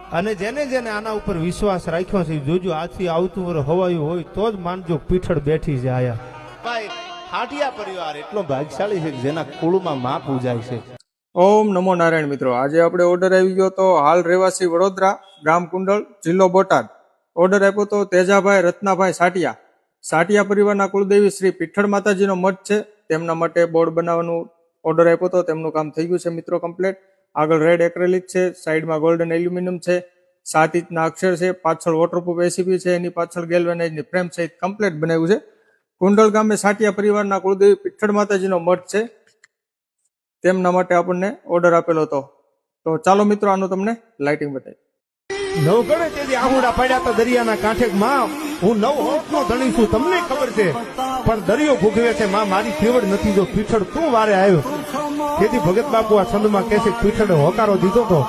અને જેને જેને આના ઉપર વિશ્વાસ રાખ્યો છે જોજો આજથી આવતું વર હવાયું હોય તો જ માનજો પીઠળ બેઠી છે આયા ભાઈ હાટિયા પરિવાર એટલો ભાગ્યશાળી છે કે જેના કુળમાં માં પૂજાય છે। ઓમ નમો નારાયણ મિત્રો, આજે આપણે ઓર્ડર આવી ગયો તો હાલ રહેવાસી વડોદરા, ગામ કુંડળ, જિલ્લો બોટાદ। ઓર્ડર આપ્યો તો તેજાભાઈ રત્નાભાઈ સાટિયા। સાટિયા પરિવારના કુળદેવી શ્રી પીઠળ માતાજીનો મઠ છે, તેમના માટે બોર્ડ બનાવવાનું ઓર્ડર આપ્યો તો તેમનું કામ થઈ ગયું છે મિત્રો કમ્પ્લીટ। આગળ રેડ એક્રેલિક છે, સાઈડમાં ગોલ્ડન એલ્યુમિનિયમ છે, 7 ઇંચના અક્ષર છે, પાછળ વોટરપ્રૂફ એસીપી છે, એની પાછળ ગેલ્વેનાઇઝની ફ્રેમ સહિત કમ્પ્લીટ બનાવ્યું છે। કુંડળ ગામે સાટિયા પરિવારના કુળદેવી પીઠળ માતાજીનો મઠ છે, તેમના માટે આપણને ઓર્ડર આપેલો હતો। તો ચાલો મિત્રો આનું તમને લાઇટિંગ બતાવી। નવગણે તેથી આહુડા પડ્યા હતા દરિયાના કાંઠે માં હું 9 હોઠનો ધણી છું તમને ખબર છે, પણ દરિયો ભૂગવે છે માં મારી ફેવડ નથી જો પીઠળ તું વારે આવ્યો। તેથી ભગત બાપુ આ છંદમાં કહે છે પીઠળે હોકારો દીધો તો